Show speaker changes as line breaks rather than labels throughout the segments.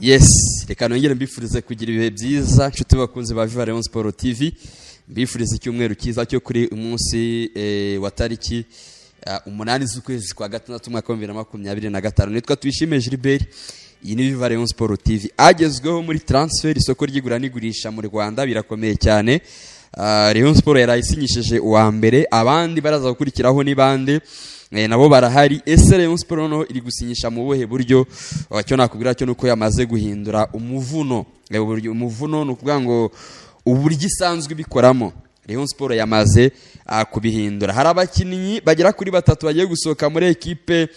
Yes, reka nongere mbifurize kugira ibihe byiza nshuti bakunze ba Viva Rayon Sport TV. Mbifurize icyumweru cyiza cyo kuri umunsi wa tariki 8 z'ukwezi kwa gatandatu mwaka wa 2025. Nitwa Tuyishime Gilbert. Iyi ni Viva Rayon Sport TV. Agezweho muri transfer isoko ry'igura n'igurisha mu Rwanda birakomeye cyane. Rayon Sport yarayisinyishije uwa mbere, abandi baraza gukurikiraho ni bande. Nabo barahari. Ese Rayon Sport no iri gusinyisha mu buhe buryo? Cyo nakubwira cyo nuko yamaze guhindura umuvuno. Umuvuno nukuvuga ngo uburyo isanzwe bikoramo. Rayon Sport yamaze kubihindura. Hari abakinnyi bagera kuri batatu bagiye gusohoka muri equipe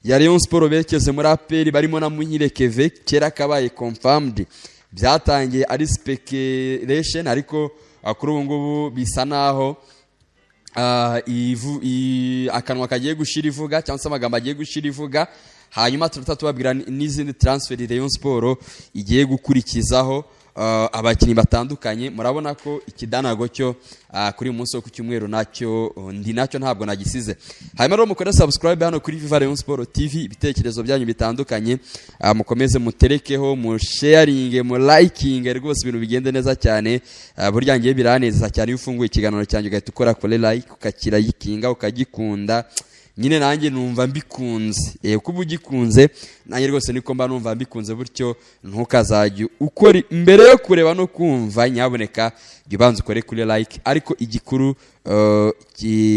ya Rayon Sport bekeze muri APR, barimo na Muhire Keve kera kabaye confirmed. Byatangiye ari speculation ariko kuri ubu ngubu bisa naho akanwa kagiye gushira ivuga cyangwa se amagambo agiye gushira ivuga. Hanyuma turatubabwira n'izindi transfer Rayon Sport igiye gukurikizaho abakinnyi batandukanye. Murabona ko ikidanago cyo kuri umunsi wo ku cyumweru nacyo ntabwo nagisize. Hanyuma rero mukore subscribe hano kuri Viva Rayon Sport TV, ibitekerezo byanyu bitandukanye mukomeze muterekeho, mu sharing, mu liking, rwose ibintu bigende neza cyane. Burya ngiye biraneza cyane ufunguye ikiganiro cyanjye ugahita ukora kuri like, ukakira yikinga, ukagikunda. Nyine nanjye numva mbikunze. Kuba ugikunze nanjye rwose niko mba numva mbikunze, buryo ntukazajye ukora mbere yo kureba no kumva. Nyaboneka ubanza ukore kuri like, ariko igikuru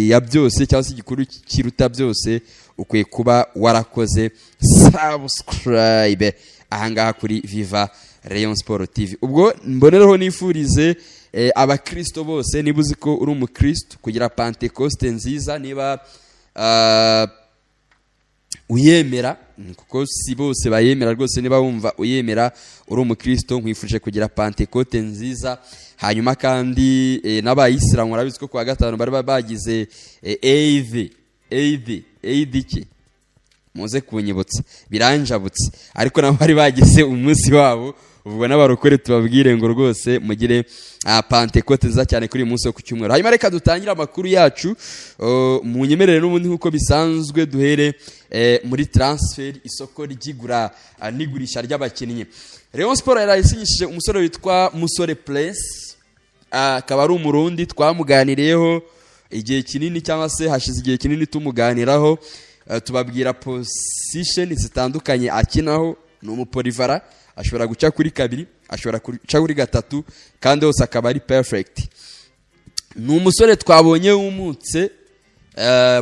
ya byose cyangwa se igikuru kiruta byose ukwiye kuba warakoze subscribe ahangaha kuri Viva Rayon Sport TV. Ubwo mbonereho nifurize abakristo bose, niba uzi ko uri umukristo, kugira Pentecoste nziza. Niba uyemera, kuko si bose bayemera rwose, niba wumva uyemera uri umukristo, nkwifurije kugira Pentecoste nziza. Hanyuma kandi n'abayisilamu urabizi ko kwa gatanu bari bagize Eid ki muze kunyibutsa biranjabutse, ariko nabo bari bagize umunsi wabo. Ubwo n'abarokore tubabwire ngo rwose mugire Pentecoste nziza cyane kuri umunsi wo ku cyumweru. Hanyuma reka dutangire amakuru yacu mu nyemerere n'ubundi nkuko bisanzwe. Duhere muri transfer, isoko ry'igura n'igurisha ry'abakinnyi. Rayon Sport yarayisinyishije umusore witwa Musore Prince, akaba ari umurundi. Twamuganiriyeho igihe kinini, cyangwa se hashize igihe kinini tumuganiraho, tubabwira position zitandukanye akinaho. Ni umupolivara, ashobora guca kuri kabiri, ashobora guca kuri gatatu, kandi hose akaba ari perfect. Ni umusore twabonye wumutse,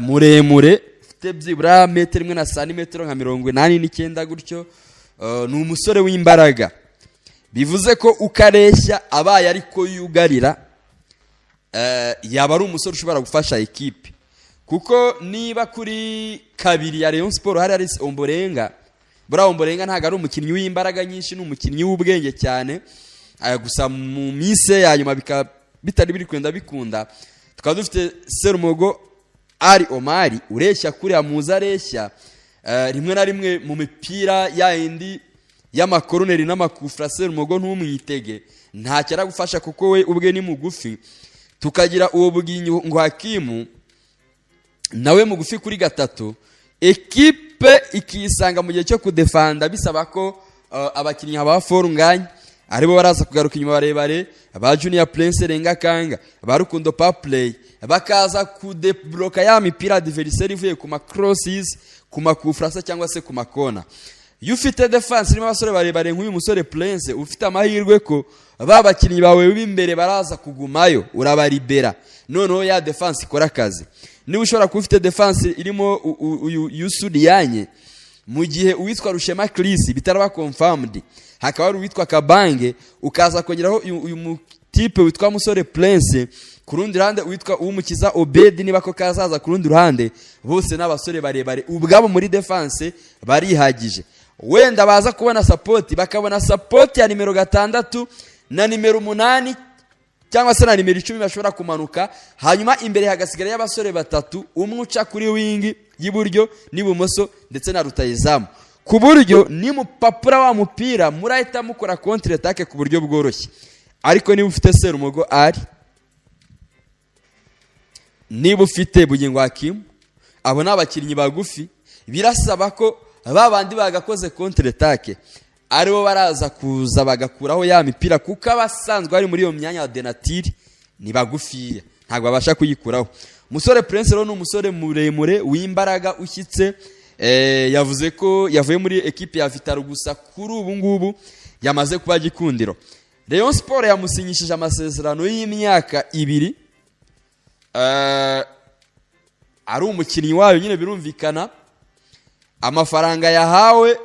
muremure, ufite byibura metero 1 na santimetero nka 89 gutyo. Ni umusore w'imbaraga, bivuze ko ukareshya abaye ariko yugarira, yaba ari umusore ushobora gufasha equipe. Kuko niba kuri kabiri ya Rayon Sport hari Ombolenga, Ombolenga ntago ari umukinnyi w'imbaraga nyinshi, ni umukinnyi w'ubwenge cyane. Gusa mu mise ya nyuma bitari biri kwenda bikunda, tukaba dufite Serumogo ari Omari ureshya kuri amuza areshya rimwe na rimwe mu mipira ya indi y'amakoroneri n'amakufra. Serumogo ntumwitege, nta cyara gufasha kuko we ubwe ni mugufi. Tukagira uwo Buginyo ngo Hakimu nawe mugufi kuri gatatu. Equipe ikisanga mu gihe cyo kudefanda bisaba ko abakinnyi aba forunganye aribo baraza kugaruka inyuma barebare, aba Junior Prince Renga Kanga, aba Rukundo Paplay, bakaza kudebloka ya mipira adversaire ivuye ku macrosses, ku makufrasa cyangwa se ku makona. You ufite defense irimo abasore barebare nk'uyu musore Prince, ufite amahirwe ko babakinnyi bawe b'imbere baraza kugumayo, urabaribera, noneho ya defense ikora akazi. Niba ushobora kuba ufite defense irimo Yusudiyanye, mu gihe uwitwa Rushema Chris bitaraba confirmed, hakaba ari uwitwa Kabange, ukaza kongeraho uyu mutipe witwa Musore Prince, ku rundi ruhande uwitwa Umukiza Obedi niba ko kazaza ku rundi ruhande, bose n'abasore barebare ubwabo muri defense barihagije. Wenda baza kubona support, bakabona support ya nimero 6 na nimero 8 cyangwa se na nimero 10 bashobora kumanuka. Hanyuma imbere hagasigara y'abasore batatu, umwe uca kuri wing y'iburyo n'ibumoso ndetse na rutayizamu, ku buryo ni mupapura wa mupira murahita mukora contre attaque ku buryo bworoshye. Ariko niba ufite Serumogo ari, niba ufite Bugingo Hakimu, abo n'abakinnyi bagufi, birasaba ko babandi bagakoze contre attaque aribo baraza kuza bagakuraho ya mipira kuko abasanzwe bari muri iyo myanya ya denatiri ni bagufiya ntabwo babasha kuyikuraho. Umusore Prince rero ni umusore muremure w'imbaraga ushyitse, yavuze ko yavuye muri ekipe ya Vitaro gusa kuri ubu ngubu yamaze kuba gikundiro. Rayon Sport yamusinyishije amasezerano y'imyaka 2, ari umukinnyi wayo nyine birumvikana. Amafaranga yahawe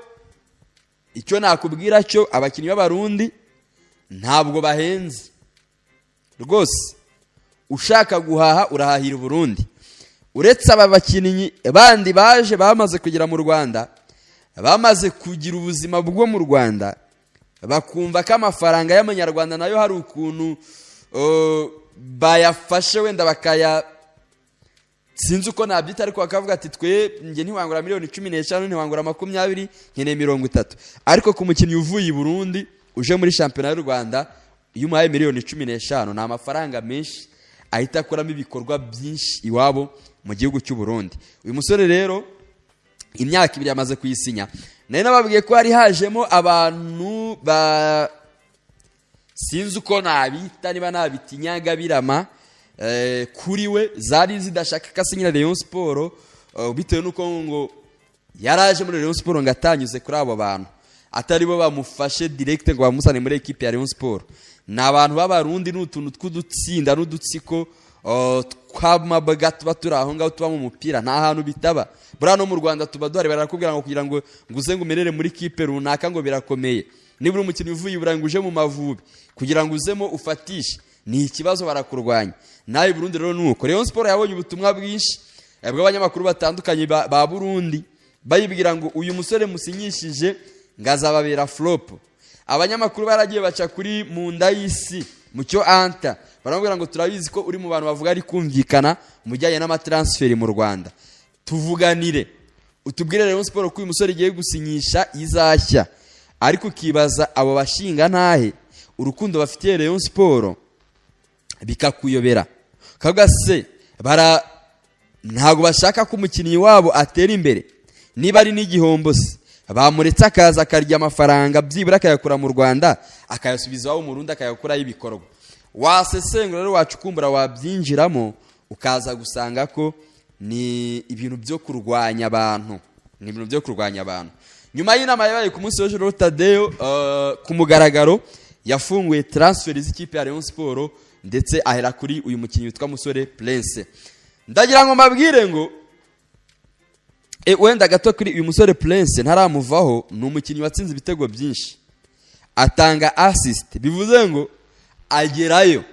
icyo nakubwira cyo abakinnyi b'abarundi ntabwo bahenze rwose, ushaka guhaha urahahira Burundi. Uretse aba bakinnyi bandi baje bamaze kugera mu Rwanda, bamaze kugira ubuzima bwo mu Rwanda, bakumva ko amafaranga y'amanyarwanda nayo hari ukuntu bayafashe wenda bakaya sinzi uko nabyita, ariko bakavuga ati twe nge ntiwangura miliyoni 15 ntiwangura 20 nkeneye 30. Ariko ku mukinnyi uvuye i Burundi uje muri shampiyona y'u Rwanda iyo umuhaye miliyoni 15 ni amafaranga menshi ahita akoramo ibikorwa byinshi iwabo mu gihugu cy'u Burundi. Uyu musore rero imyaka 2 yamaze kuyisinya. Nari nababwiye ko hari hajemo abantu ba sinzi uko nabita niba nabitinyaga birama kuri we zari zidashaka kasinyira Rayon Sport, bitewe nuko ngo yaraje muri Rayon Sport ngatanyuze kuri abo bantu atari bo bamufashe direct ngo bamusane muri equipe ya Rayon Sport. Nabantu b'abarundi n'utuntu tw'udutsinda n'udutsiko twamabaga tuba turi aho ngaho tuba mu mupira nta hantu bitaba. Buriya no mu Rwanda tuba duhari barakubwira ngo kugira ngo nguze ngo umerere muri kipe runaka ngo birakomeye. Nibura umukinnyi uvuye Burayi uje mu Mavubi kugira ngo uzemo ufatishe ni ikibazo barakurwanya. Nawe Burundi rero nuko Rayon Sport yabonye ubutumwa bwinshi bw'abanyamakuru batandukanye ba Burundi bayibwira ngo uyu musore musinyishije ngazababera flop. Abanyamakuru baragiye baca kuri Munda y'isi Mucyo Anta baramubwira ngo turabizi ko uri mu bantu bavuga ari kumvikana mujyanye n'amatransfer mu Rwanda, tuvuganire utubwire Rayon Sport ko uyu musore igiye gusinyisha izashya. Ariko kibaza abo bashinga ntahe urukundo bafitiye Rayon Sport bikakuyobera kavuga se ntago bashaka ko umukinnyi wabo atera imbere, niba ari n'igihombo se bamuretse akaza akarya amafaranga byibura akayakura mu Rwanda akayasubiza wabo mu Burundi akayakuraho ibikorwa. Wasesengura rero wacukumbura wabyinjiramo ukaza gusanga ko ni ibintu byo kurwanya abantu, ni ibintu byo kurwanya abantu. Nyuma y'inama yabaye ku munsi w'ejo Tadeo ku mugaragaro yafunguye transfer z'ikipe ya Rayon Sport ndetse ahera kuri uyu mukinnyi witwa Musore Prince. Ndagira ngo mabwire ngo wenda gato kuri uyu Musore Prince ntaramuvaho, ni umukinnyi watsinze ibitego byinshi atanga assist, bivuze ngo agerayo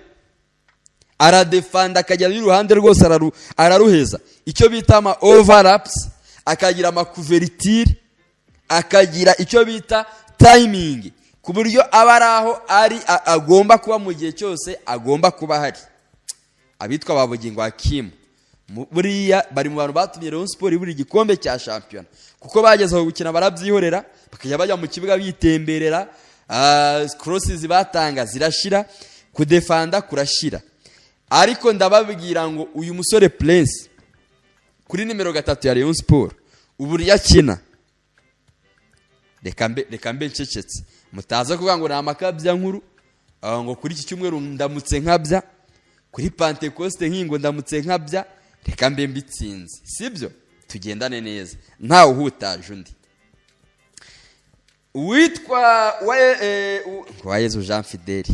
aradefanda akajya y'uruhande rwose araruheza, icyo bita ama overlaps, akagira ama couverture, akagira icyo bita timing ku buryo abaraho ari agomba kuba mu gihe cyose agomba kuba hari. Abitwa babugingo Hakim buriya bari mu bantu batumye Rayon Sport buri gikombe cya champion kuko bageze aho gukina barabyihorera bakajya bajya mu kibuga bitemberera, crosses batanga zirashira, kudefanda kurashira. Ariko ndababwira ngo uyu Musore Prince kuri nimero 3 ya Rayon Sport uburi yakina reka mbe ncecetse mutaza kuvuga ngo namakabya nkuru ngo kuri iki cyumweru ndamutse nkabya, kuri Pentecoste nkingo ndamutse nkabya, reka mbe mbitsinze, sibyo tugendane neza nta uhutaje undi. Witwa Yezu Jean Fidel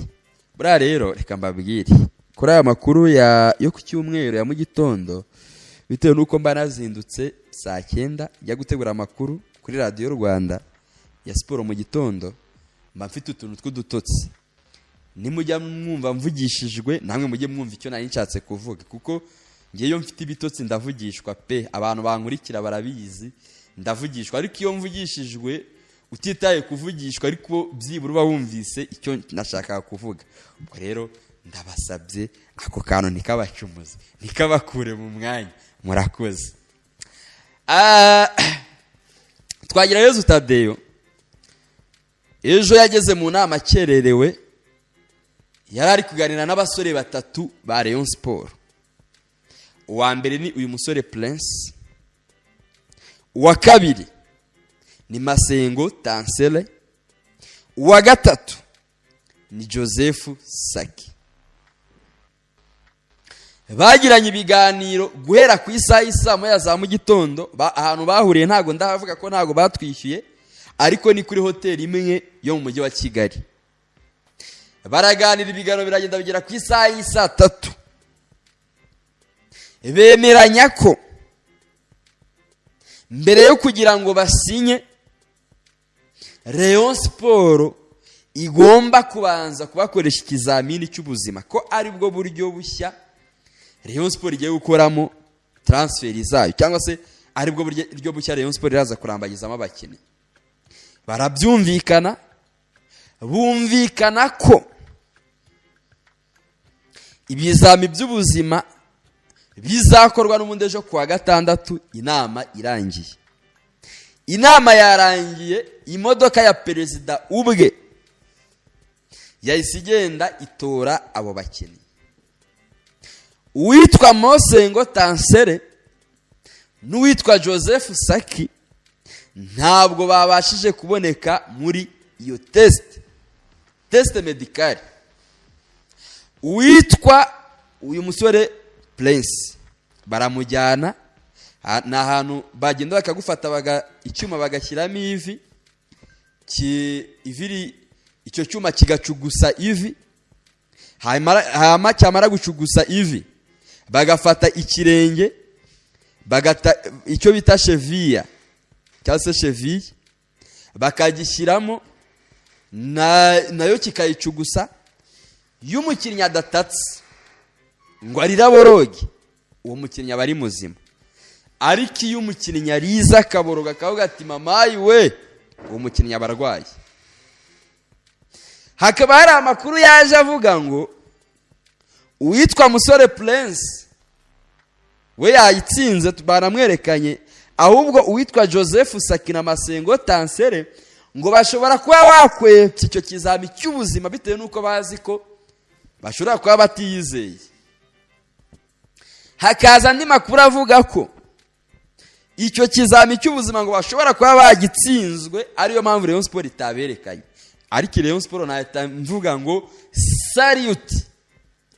bura rero reka mbabwire kuri aya makuru yo ku cyumweru ya mu gitondo, bitewe nuko mba nazindutse saa 9 njya gutegura amakuru kuri Radio Rwanda ya Sport mu gitondo, mba mfite utuntu tw'udutotsi. Nimujya mwumva mvugishijwe namwe mujye mwumva icyo nari nshatse kuvuga, kuko ngiye mfite ibitotsi ndavugishwa pe, abantu bankurikira barabizi ndavugishwa. Ariko iyo mvugishijwe utitaye kuvugishwa ariko byibura uba wumvise icyo nashaka kuvuga, ubwo rero ndabasabye ako kantu nikabacumuze nikabakure mu mwanya, murakoze. Twagira Yezu Tadeo ejo yageze mu nama akererewe, yari ari kuganira n'abasore 3 ba Rayon Sport. Uwa mbere ni uyu Musore Prince, uwa kabiri ni Masengo Tansele, uwa gatatu ni Joseph Saki. Bagiranye ibiganiro guhera ku isaha moya za mu gitondo, ahantu bahuriye ntago ndahavuga ko ntago batwishyuye, ariko ni kuri hoteli imwe yo mu mujyi wa Kigali. Baraganira ibiganiro biragenda bigera ku isaha 3. Bemeranya ko mbere yo kugira ngo basinye, Rayon Sport igomba kubanza kubakoresha ikizamini cy'ubuzima, ko ari bwo buryo bushya Rayon Sport igiye gukoramo transfer zayo, cyangwa se ari bwo buryo bushya Rayon Sport iraza kurambagizamo abakinnyi. Barabyumvikana, bumvikana ko ibizami by'ubuzima bizakorwa n'ubundi ejo kuwa gatandatu. Inama irangiye. Inama yarangiye, imodoka ya perezida ubwe yahise igenda itora abo bakinnyi. Uwitwa Mosengo Tansere n'uwitwa Joseph Saki ntabwo babashije kuboneka muri iyo test medicale. Uyu musore Prince baramujyana, na ahantu bagenda bakagufata icyuma bagashyiramo ivi, icyo cyuma kigacugusa ivi, hanyuma cyamara gucugusa ivi bagafata ikirenge, icyo bita cheville cyangwa se cheville, bakagishyiramo nayo kikayicugusa. Iyo umukinnyi adatatse ngo ariraboroge, uwo mukinnyi aba ari muzima. Ariko iyo umukinnyi ariza akaboroga akavuga ati mamayi we, uwo mukinnyi aba arwaye. Hakaba hari amakuru yaje avuga ngo uwitwa musore Prince we yayitsinze, baramwerekanye, ahubwo uwitwa Joseph Saki na Mosengo Tansere ngo bashobora kuba bakwepfa icyo kizami cy'ubuzima bitewe nuko bazi ko bashobora kuba batiyizeye. Hakaza andi makuru avuga ko icyo kizami cy'ubuzima ngo bashobora kuba bagitsinzwe, ariyo mpamvu Rayon Sport itaberekanye. Ariko Rayon Sport nahita mvuga ngo salute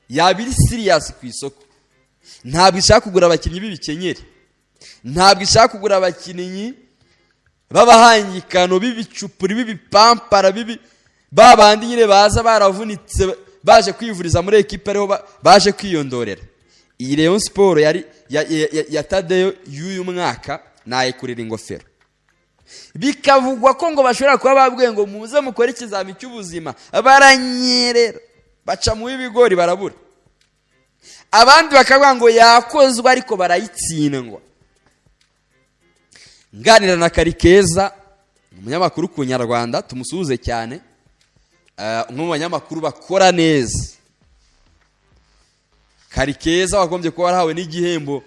yabiri serious ku isoko. Ntabwo ishaka kugura abakinnyi b'ibikenyeri, ntabwo ishaka kugura abakinnyi babahangikano b'ibicupuri b'ibipampara babandi nyine baza baravunitse baje kwivuriza muri equipe ariho baje kwiyondorera. Iyi Rayon Sport ya Tadeyo y'uyu mwaka nayikurira ingofero. Bikavugwa ko ngo bashobora kuba babwiye ngo muze mukore ikizami cy'ubuzima, baranyerera baca mu bigori barabura. Abandi bakavuga ngo yakozwe ariko barayitsindwa. Nganira na Karikeza, umunyamakuru ku Nyarwanda, tumusuhuze cyane, umwe mu banyamakuru bakora neza. Karikeza wagombye kuba warahawe n'igihembo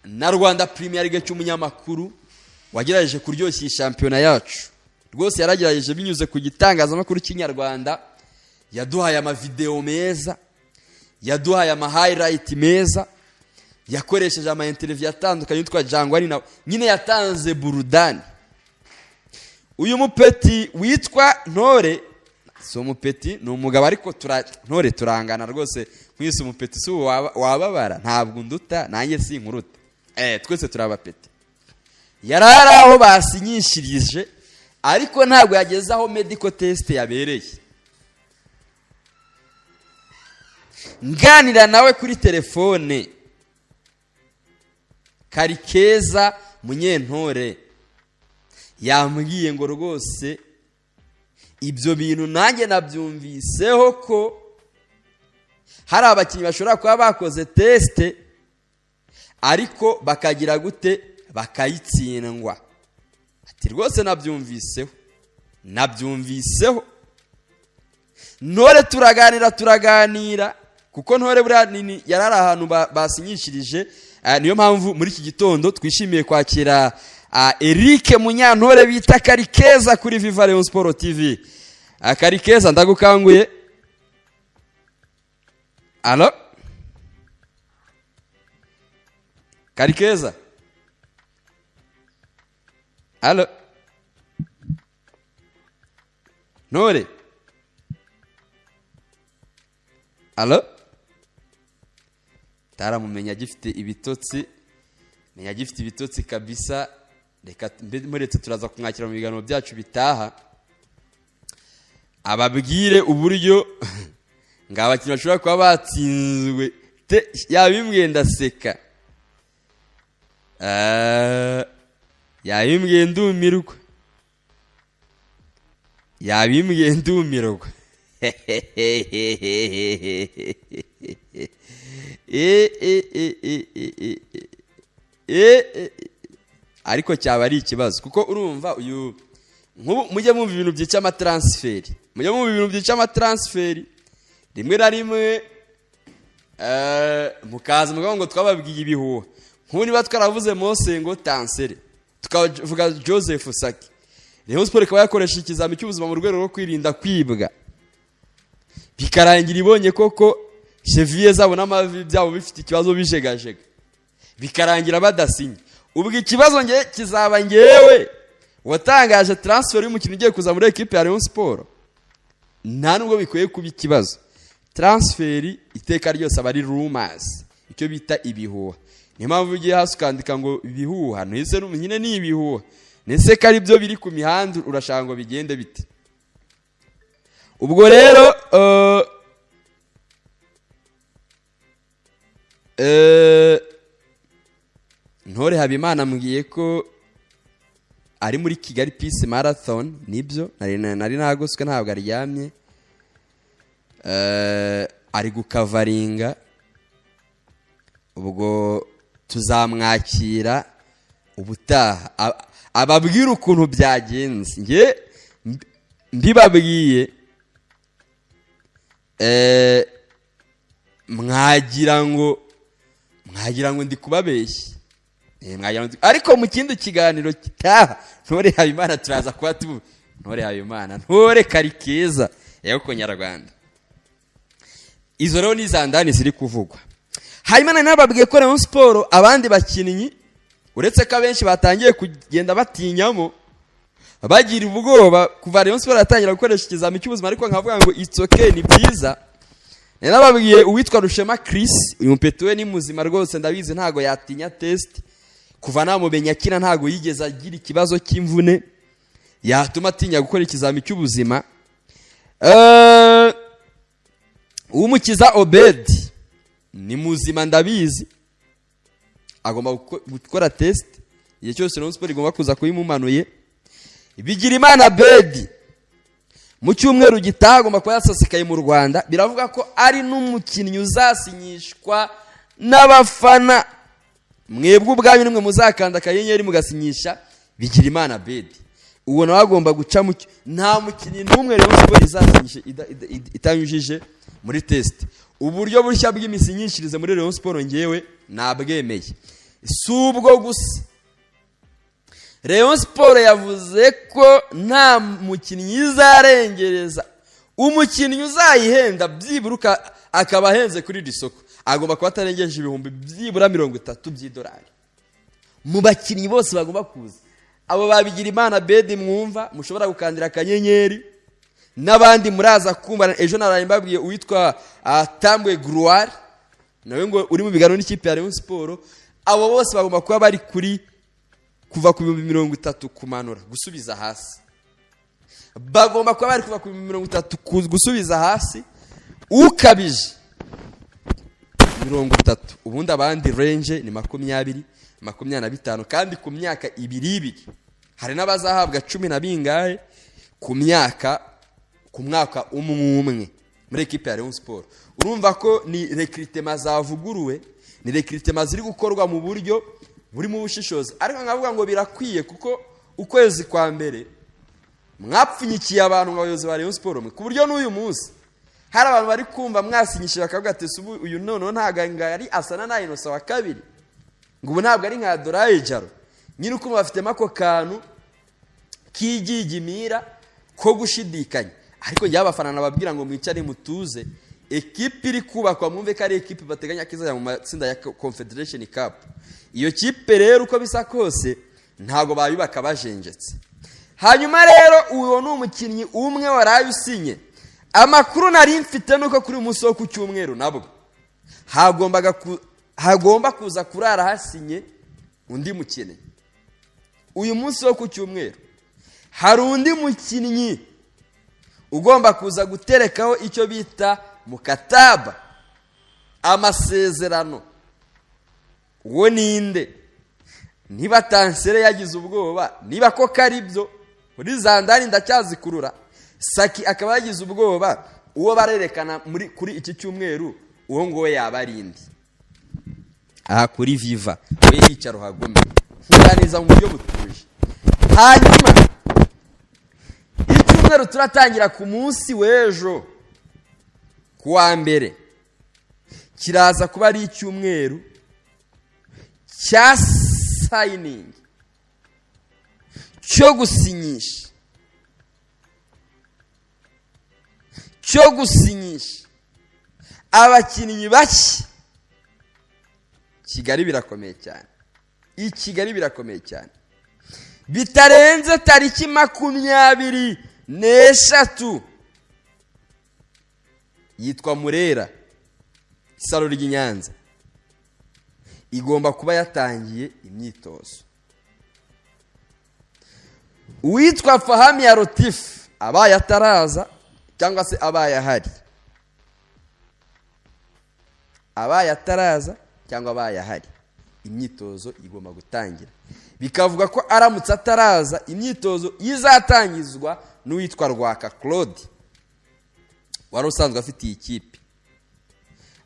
na Rwanda Premier League cy'umunyamakuru wagerageje kuryoshya shampiyona yacu. Rwose yaragerageje binyuze ku gitangazamakuru cy'Inyarwanda, yaduhaye ama video meza, yaduhaye ama highlight meza, yakoresheje ama interview atandukanye yitwa Jangwani, na nyine yatanze burudani. Uyu mupeti witwa Ntore, so mupeti ni umugabo ariko Ntore turangana rwose, kwisi umupeti si wababara, ntabwo nduta nanjye si nkuruta, twese turabapeti. Yarara aho basinyishirije ariko ntabwo yageze aho medical test yabereye. Nganira nawe kuri telefone, Karikeza Munyentore yambwiye ngo rwose ibyo bintu nanjye nabyumviseho ko hari abakinnyi bashobora kuba bakoze test ariko bakagira gute bakayitsindwa. Ati rwose nabyumviseho. Ntore turaganira kuko Ntore buriya nini yarara ahantu basinyishirije. Niyo mpamvu muri iki gitondo twishimiye kwakira Eric Munyantore bita Karikeza kuri Viva Rayon Sport TV. Karikeza ndagukanguye. Allo Karikeza, allo Ntore alo taramumenya gifite ibitotsi, menya gifite ibitotsi kabisa. Reka muretse turaza kumwakira mu biganiro byacu bitaha, ababwire uburyo ngabakinyi bashobora kuba batsinzwe yabimbwiye ndaseka, yabimbwiye ndumirwa, yabimbwiye ndumirwa. Ariko cyaba ari ikibazo kuko urumva uyu mujye mumva ibintu byica amatransferi, mujye mumva ibintu byica amatransferi rimwe na rimwe, mukaza mugaho ngo twababwiye ibihuha. Nk'ubu niba twaravuze Mose ngo Tansere, tukavuga Joseph Saki, Rayon Sport ikaba yakoresha ikizami cy'ubuzima mu rwego rwo kwirinda kwibwa, bikarangira ibonye koko cheville zabo n'amavi byabo bifite ikibazo bijegajega, bikarangira badasinye. Ubwo ikibazo nge kizaba ngewe watangaje transfer y'umukino ugiye kuza muri equipe ya Rayon Sport, nta nubwo bikwiye kuba ikibazo. Transfer iteka ryose aba ari rumors, icyo bita ibihuha. Niyo mpamvu ugiye hasi ukandika ngo ibihuha, ntese nyine ni ibihuha, nese kari byo biri ku mihanda urashaka ngo bigende bite. Ubwo rero Ntore Habimana mbwiye ko ari muri Kigali Peace Marathon, nibyo nari nagoswe ntabwo aryamye, ari gukavaringa. Ubwo tuzamwakira ubutaha ababwira ukuntu byagenze. Nge mbibabwiye mwagira ngo ndi kubabeshya, ariko mu kindi kiganiro kitaha Ntore Habimana turaza kuba Ntore Habimana, Ntore Karikeza yako Nyarwanda. Izo rero ni zandani ziri kuvugwa. Habimana nababwiye ko Rayon Sport abandi bakinnyi uretse ko abenshi batangiye kugenda batinyamo, bagira ubwoba kuva Rayon Sport yatangira gukoresha ikizami cy'ubuzima, ariko nkavuga ngo it's okay, ni byiza. Nababwiye uwitwa Rushema Chris, uyu mpetuwe ni muzima rwose, ndabizi ntago yatinya test, kuva namumenya kina ntago yigeze agira ikibazo cy'imvune yatuma atinya gukora ikizami cy'ubuzima. Umukiza Obed ni muzima ndabizi, agomba gukora test igihe cyose Rayon Sport igomba kuza kuyimumanuye. Bigirimana Bedi mu cyumweru gitaha agomba kuba yasasikaye mu Rwanda, biravuga ko ari n'umukinnyi uzasinyishwa n'abafana. Mwebwe ubwanyu nimwe muzakanda akanyenyeri mugasinyisha Bigirimana Bedi, uwo nawe agomba guca mu nta mukinnyi n'umwe Rayon Sport izasinyisha itanyujije muri test. Uburyo bushya bw'imisinyishirize muri Rayon Sport ngewe nabwemeye. Si ubwo gusa, Rayon Sport yavuze ko nta mukinnyi izarengereza, umukinnyi uzayihenda byiburuka akaba ahenze kuri risoko agomba kuba atarengeje ibihumbi byibura 30 by'idolari. Mu bakinnyi bose bagomba kuza abo Babigirimana Bedi mwumva mushobora gukandira akanyenyeri, n'abandi muraza kumva. Ejo naraye mbabwiye uwitwa Tambwe Gloire nawe ngo uri mu biganiro n'ikipe ya Rayon Sport. Abo bose bagomba kuba bari kuri kuva ku 30 kumanura gusubiza hasi, bagomba kuba bari kuva ku 30 gusubiza hasi, ukabije 30. Ubundi abandi range ni 20, 25, kandi ku myaka ibiri. Hari n'abazahabwa 10 na bingahe ku mwaka umwe muri equipe ya Rayon Sport. Urumva ko ni recruitment zavuguruwe, ni recruitment ziri gukorwa mu buryo buri mu bushishozi. Ariko nkavuga ngo birakwiye kuko ukwezi kwa mbere mwapfunyikiye abantu abayobozi ba Rayon Sport ku buryo n'uyu munsi hari abantu bari kumva mwasinyishije bakavuga ati subu uyu none ntaganga yari asana na Innocent wa kabiri, ngo ubu ntabwo ari nka Doraye Jaro nyine uko bafite mako kantu kijigimira ko gushidikanya. Ariko njye abafana nababwira ngo mwicare mutuze, equipe iri kubakwa mwumve ko ari equipe bateganya kiza mu matsinda ya Confederation Cup. Iyo kipe rero uko bisa kose ntago bayubaka bajenjetse. hanyuma rero uwo ni umukinnyi umwe waraye usinye. Amakuru nari mfite nuko kuri umunsi wo ku cyumweru nabwo hagomba kuza kurara hasinye undi mukinnyi. Uyu munsi wo ku cyumweru hari undi mukinnyi ugomba kuza guterekaho icyo bita mukataba, amasezerano. Uwo ninde? Niba Tansere yagize ubwoba, niba ko kari byo muri Zandani ndacyazikurura, Saki akaba yagize ubwoba, uwo barerekana kuri iki cyumweru uwo ngowe yabarindi. Aha kuri Viva we yicaro hagome nkuganiza mu buryo butuje. Hanyuma icyumweru turatangira ku munsi w'ejo kuwa mbere, kiraza kuba ari icyumweru cya signing, cyo gusinyisha abakinnyi bashya. Kigali birakomeye cyane, i Kigali birakomeye cyane. Bitarenze tariki 23 yitwa Murera, isaro ry'i Nyanza, igomba kuba yatangiye imyitozo. Uwitwa Fahami ya Rotif abaye ataraza cyangwa se abaye ahari, imyitozo igomba gutangira. Bikavuga ko aramutse ataraza, imyitozo izatangizwa n'uwitwa Rwaka Claude wari usanzwe afitiye ikipe.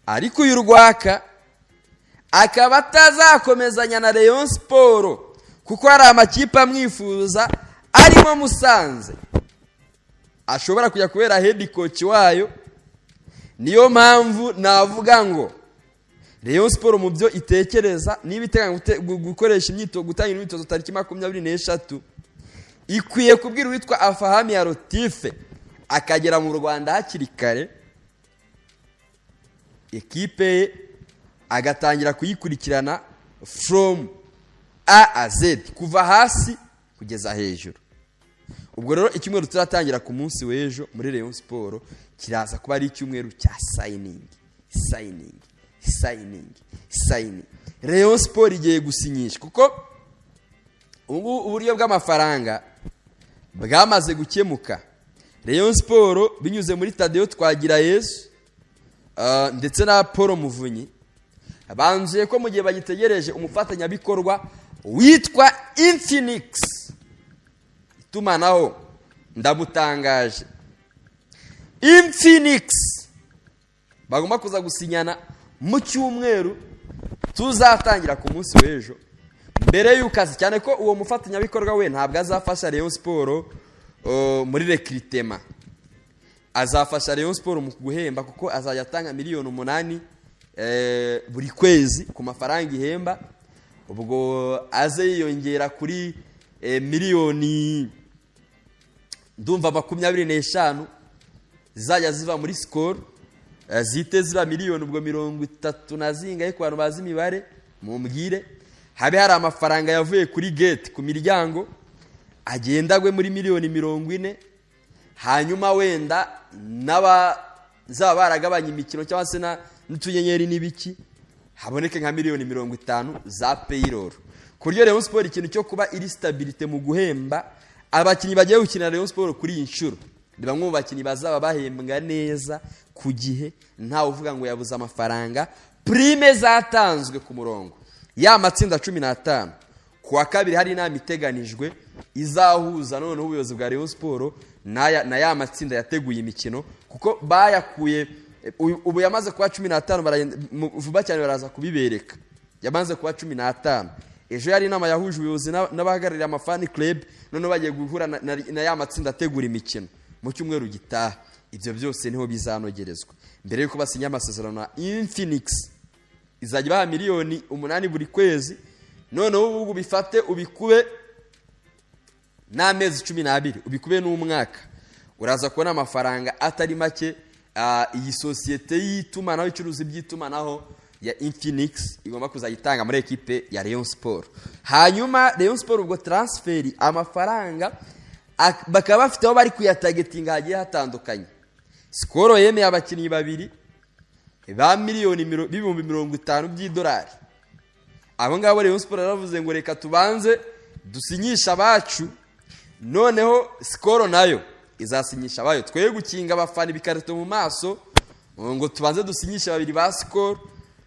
Ariko uyu Rwaka akaba atazakomezanya na Rayon Sport kuko hari amakipe amwifuza, arimo Musanze, ashobora kujya kubera head coach wayo. Niyo mpamvu navuga ngo Rayon Sport mu byo itekereza, niba iteganya gukoresha imyitozo, gutangira imyitozo tariki 23, ikwiye kubwira uwitwa Afahami ya Rotife akagera mu Rwanda hakiri kare, ekipe agatangira kuyikurikirana from A a Z, kuva hasi kugeza hejuru. Ubwo rero icyumweru turatangira ku munsi w'ejo muri Rayon Sport kiraza kuba ari icyumweru cya signing. Rayon Sport igiye gusinyisha kuko uburyo bw'amafaranga bwamaze gukemuka. Rayon Sport binyuze muri Tadeo Twagirayesu ndetse na Paul Muvunyi banzuye ko mu gihe bagitegereje umufatanyabikorwa witwa Infinix itumanaho, ndamutangaje, Infinix bagomba kuza gusinyana mu cyumweru tuzatangira ku munsi w'ejo mbere y'ukazi, cyane ko uwo mufatanyabikorwa we ntabwo azafasha Rayon Sport muri recruitment, azafasha Rayon Sport mu guhemba kuko azajya atanga $8 buri kwezi ku mafaranga ihemba. Ubwo aze yiyongera kuri miliyoni ndumva 25 zizajya ziva muri Skol, zite ziba miliyoni ubwo 30 na zingaye ku bantu bazi imibare mumbwire. Habe hari amafaranga yavuye kuri gate ku miryango agendagwe muri miliyoni 40, hanyuma wenda zaba baragabanya imikino cyangwa se n'utunyenyeri n'ibiki haboneke nka miliyoni 50 za payroll. Kuryo Rayon Sport ikintu cyo kuba iri stability mu guhemba abakinnyi bagiye gukina Rayon Sport kuri iyi nshuro, ni bamwe mu bakinnyi bazaba bahembwa neza ku gihe, nta uvuga ngo yabuze amafaranga. Prime zatanzwe ku murongo, ya matsinda 15 kuwa kabiri hari inama iteganijwe izahuza none ubuyobozi bwa Rayon Sport na ya matsinda yateguye imikino, kuko bayakuye ubu yamaze kuba 15 vuba cyane baraza kubibereka, yamaze kuba 15. Ejo yari inama yahuje ubuyobozi n'abahagararira amafani club, none bagiye guhura na ya matsinda ategura imikino mu cyumweru gitaha. Ibyo byose niho bizanogerezwa mbere yuko basinya amasezerano na Infinix izajya baha miliyoni 8 buri kwezi. None ubu bifate ubikube n'amezi 12 ubikube n'umwaka, uraza kubona amafaranga atari make. Iyi societe y'itumanaho icuruza iby'itumanaho ya Infinix igomba kuzayitanga muri ekipe ya Rayon Sport. Hanyuma Rayon Sport ubwo transferi amafaranga bakaba bafite aho bari kuyatagetinga hagiye hatandukanye. Skol yemeye abakinnyi babiri ba miliyoni b'ibihumbi 50 by'idolari. Abo ngabo Rayon Sport yaravuze ngo reka tubanze dusinyisha abacu, noneho Skol nayo izasinyisha abayo, tweye gukinga abafana bikarito mu maso ngo tubanze dusinyisha babiri ba Skol,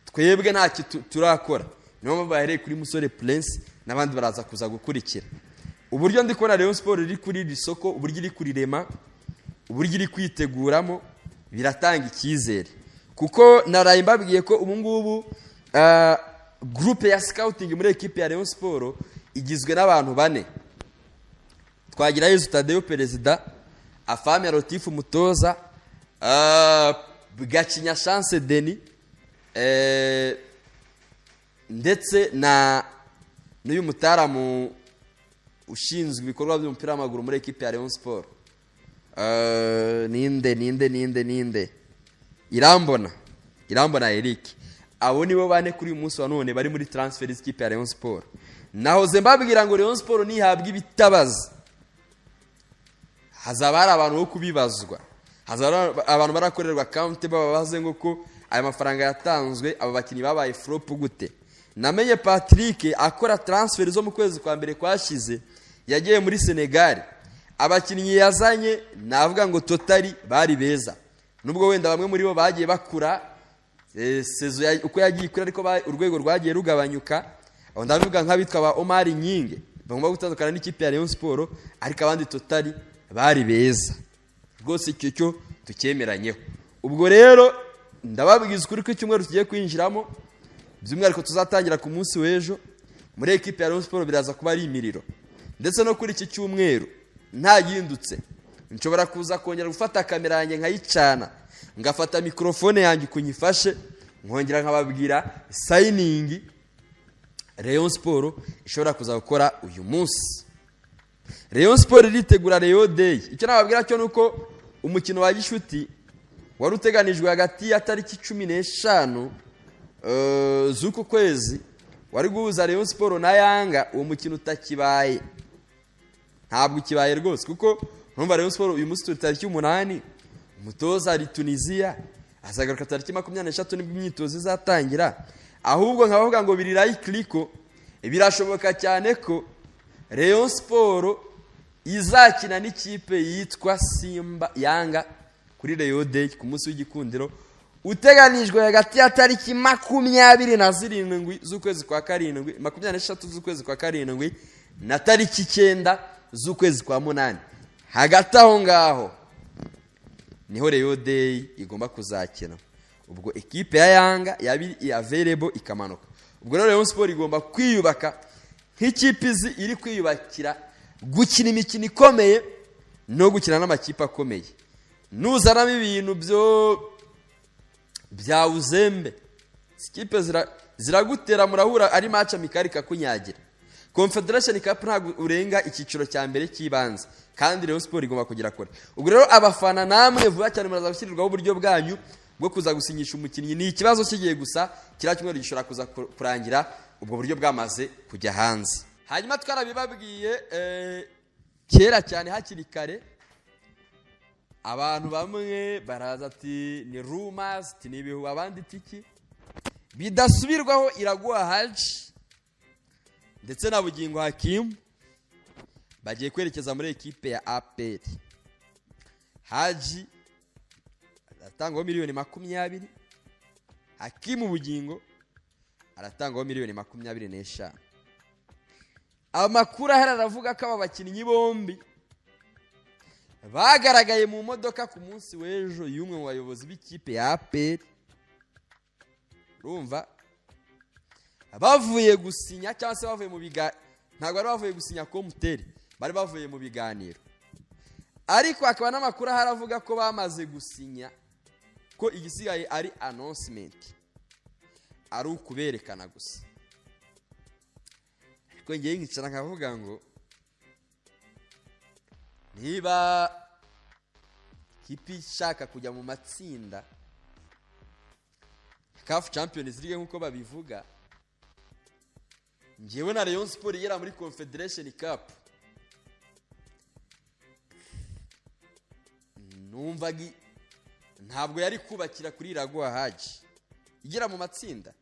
twebwe nta turakora. Niyo mpamvu bahereye kuri Musore Prince n'abandi baraza kuza gukurikira. Uburyo ndi kubona Rayon Sport iri kuri iri soko, uburyo iri kurirema, uburyo iri kwiteguramo biratanga icyizere, kuko naraye mbabwiye ko ubu ngubu groupe ya scouting muri equipe ya Rayon Sport igizwe n'abantu 4. Twagira Yezu Tadeo Perezida, Afame Rotifu Mutoza, Gacinya Chance Denis, ndetse na n'uyu mutaramu ushinzwe ibikorwa by'umupira w'amaguru muri equipe ya Rayon Sport. Ninde Irambona Eric. Abo nibo 4 kuri uyu munsi wa none bari muri transfer y'ikipe ya Rayon Sport. Naho mbabwira ngo Rayon Sport nihabwa ibitabaza, hazaba hari abantu bo kubibazwa, hazaba abantu barakorerwa account babaze ngo ko aya mafaranga yatanzwe aba bakinnyi babaye flop gute. Namenye Patrick akora transfer zo mu kwezi kwa mbere kwashize, yagiye muri Senegal. Abakinnyi yazanye navuga ngo totally bari beza, nubwo wenda bamwe muri bo bagiye bakura sezo uko yagiye ikura, ariko urwego rwagiye rugabanyuka. Aho ndavuga nk'abitwa ba Omar Nyinge bagomba gutandukana n'ikipe ya Rayon Sport, ariko abandi totally bari beza rwose. Icyo cyo tukemeranyeho. Ubwo rero ndababwiza kuri ko icyumweru tugiye kwinjiramo, by'umwihariko tuzatangira ku munsi w'ejo muri equipe ya Rayon Sport, biraza kuba ari imiriro. Ndetse no kuri iki cyumweru nta yindutse, nshobora kuza kongera gufata kamera yanjye nkayicana, ngafata mikrofone yanjye kunyifashe, nkongera nkababwira signing Rayon Sport ishobora kuza gukora uyu munsi. Rayon Sport iritegura Rayon Day. Icyo nababwira cyo nuko umukino wa gishuti wari uteganijwe hagati ya tariki 15 z'uku kwezi, wari guhuza Rayon Sport na Yanga. Uwo mukino utakibaye, ntabwo kibaye rwose, kuko numva Rayon Sport uyu munsi tariki 8, umutoza ari Tunisia, azagaruka tariki 23 nibwo imyitozo izatangira. Ahubwo nkabavuga ngo biri likely, birashoboka cyane ko Rayon Sport izakina n'ikipe yitwa Simba Yanga kuri Rayon Day ku munsi w'igikundiro uteganijwe hagati ya tariki 27 z'ukwezi kwa 7, 23 z'ukwezi kwa 7 na tariki 9 z'ukwezi kwa 8. Hagati aho ngaho niho Rayon Day igomba kuzakina. Ubwo equipe ya Yanga yabiri available ikamanuka. Ubwo rero Rayon Sport igomba kwiyubaka nk'ikipe iri kwiyubakira gukina imikino ikomeye no gukina n'amakipe akomeye. Nuzanamo ibintu bya uzembe, ikipe ziragutera murahura ari match amikari kakunyagira. Confederation Cup ntabwo urenga icyiciro cya mbere cy'ibanze, kandi Rayon Sport igomba kugira kure. Ubwo rero abafana namwe vuba cyane muraza gushyirirwaho uburyo bwanyu bwo kuza gusinyisha umukinnyi. Ni ikibazo kigiye gusa kira kimwe gishobora kuza kurangira ubwo buryo bwamaze kujya hanze. Hanyuma twarabibabwiye kera cyane hakiri kare, abantu bamwe baraza ati ni rumors, ati nibihu, abandi tiki bidasubirwaho. Iraguha Haji ndetse na Bugingo Hakim bagiye kwerekeza muri equipe ya APR. Haji aratangwa miliyoni 20, Hakim Bugingo aratangwa miliyoni 25. Amakuru aravuga ko aba bakinnyi bombi bagaragaye mu modoka ku munsi w'ejo y'umwe mu bayobozi b'ikipe ya APR. Urumva bavuye gusinya cyangwa se bavuye mu biganiro, ntabwo bari bavuye gusinya komuteri, bari bavuye mu biganiro. Ariko akaba n'amakuru haravuga ko bamaze gusinya, ko igisigaye ari announcement, ari ukuberekana gusa. Ariko ngiye nkicara nkavuga ngo niba kipi ishaka kujya mu matsinda CAF Champions League nkuko babivuga, ngewe na Rayon Sport yera muri Confederation Cup, numvaga ntabwo yari kubakira kuri Iraguha Haji igera mu matsinda,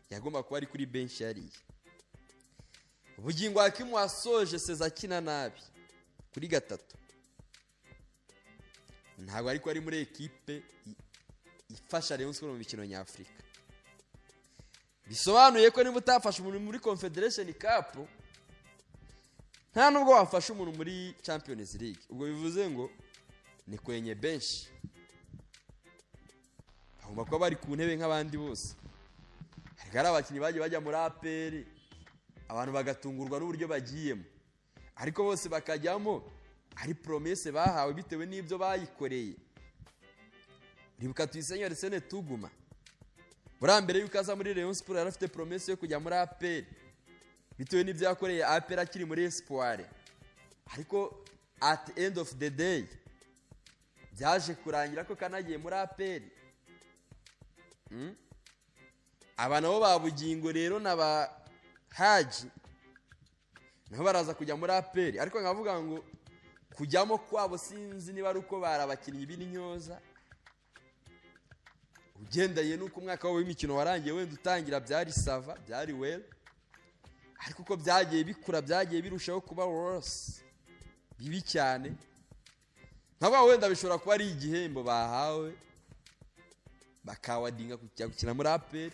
yagomba kuba ari kuri bench yariye. Bugingo Hakim wasoje seza kina nabi kuri gatatu, ntabwo ariko ari muri ekipe ifasha Rayon Sports mu mikino nyafrika. Bisobanuye ko niba utafasha umuntu muri Confederation Cup nta nubwo wafasha umuntu muri Champions League. Ubwo bivuze ngo ni kwenye bench, agomba kuba bari ku ntebe nk'abandi bose. Hari abakinnyi bajya muri APR abantu bagatungurwa n'uburyo bagiyemo, ariko bose bakajyamo ari promesse bahawe bitewe n'ibyo bayikoreye. Ribuka Tuyisenge Arsene Tuguma burambere yuko aza muri Rayon Sports yari afite promesse yo kujya muri APR bitewe n'ibyo yakoreye APR akiri muri Espoir, ariko at the end of the day byaje kurangira ko kanagiye muri APR. Aba nabo babugingo rero n'aba Haji nabo baraza kujya muri APR, ariko nkavuga ngo kujyamo kwabo sinzi niba ari uko barabakinnyi b'intyoza ugendeye nuko umwaka w'imikino warangiye wenda utangira byari sava byari well, ariko uko byagiye bikura byagiye birushaho kuba worse bibi cyane. Nkaba wenda bishobora kuba ari igihembo bahawe bakawadinga kujya gukina muri APR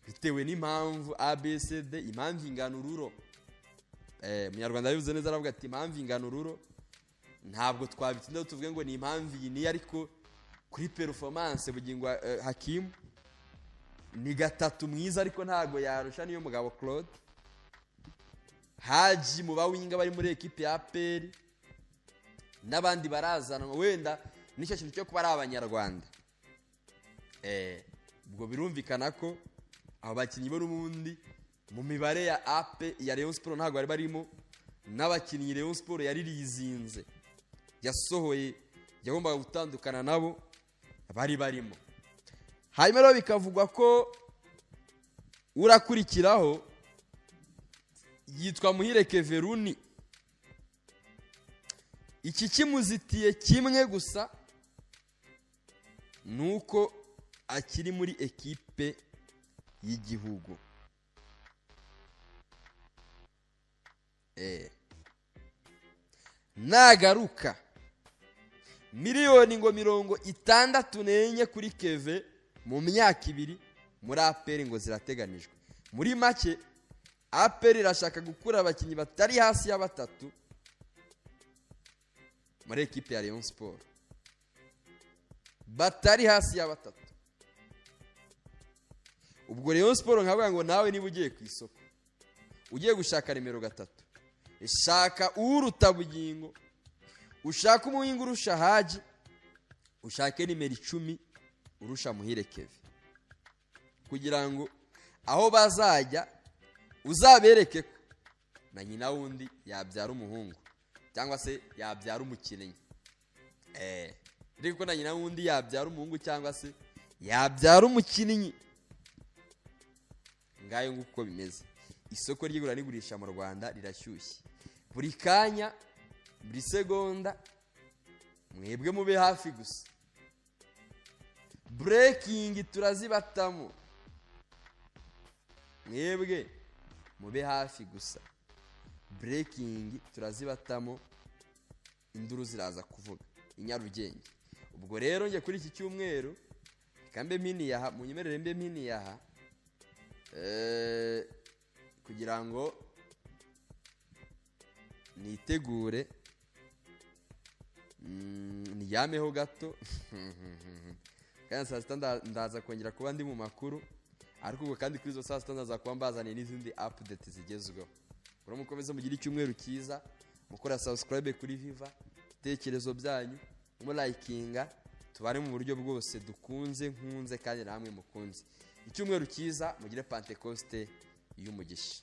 bitewe n'impamvu ABCD, impamvu inganururo. Munyarwanda yabivuze neza aravuga ati impamvu inganururo ntabwo twabitinda tuvuge ngo ni impamvu iyi ni, ariko kuri performance Bugingo Hakim ni gatatu mwiza, ariko ntago yarusha niyo mugabo Claude Haji mu bawinga bari muri equipe ya APR n'abandi barazana wenda nicyo kintu cyo kuba ari abanyarwanda. Ubwo birumvikana ko abo bakinnyi bo n'ubundi mu mibare ya AP ya Rayon Sports ntago bari barimo, n'abakinnyi Rayon Sports yari rizinze yasohoye yagombaga gutandukana nabo bari barimo. Hanyuma rero bikavugwa ko urakurikiraho yitwa Muhire Keveruni. Iki kimuzitiye kimwe gusa nuko akiri muri ekipe y'igihugu. Nagaruka miliyoni ngo 64 kuri Keve mu myaka 2 muri APR ngo zirateganijwe. Muri make APR irashaka gukura abakinnyi batari hasi ya batatu muri ekipe ya Rayon Sports, batari hasi ya batatu. Ubwo Rayon Sports nkavuga ngo nawe niba ugiye ku isoko ugiye gushaka nimero 3, shaka uruta Bugingo, ushaka umuhinga urusha Haji, ushake nimero 10 urusha Muhire Keve, kugira ngo aho bazajya uzabereke ko na nyina wundi yabyara umuhungu cyangwa se yabyara umukinnyi. Ariko na nyina wundi yabyara umuhungu cyangwa se yabyara umukinnyi. Ngayo nguko bimeze. Isoko ry'igura n'igurisha mu Rwanda rirashyushye. Buri kanya, buri segonda, mwebwe mube hafi gusa. Breaking turazibatamo. Mwebwe mube hafi gusa. Breaking turazibatamo, induru ziraza kuvuga inyarugenge. Ubwo rero nje kuri iki cyumweru kambe mini yaha munyemerere mbe mini yaha kugira ngo nitegure niyameho gato kandi saa sita ndaza kongera kuba ndi mu makuru, ariko ubwo kandi kuri izo saa sita ndaza kuba mbazaniye n'izindi update zigezweho. Uri mukomeze mugira icyumweru cyiza, mukora subscribe kuri Viva, tekerezo byanyu mu likinga, tubare mu buryo bwose dukunze nkunze kandi namwe mukunze. Icyumweru cyiza, mugire Pentecoste y'umugisha.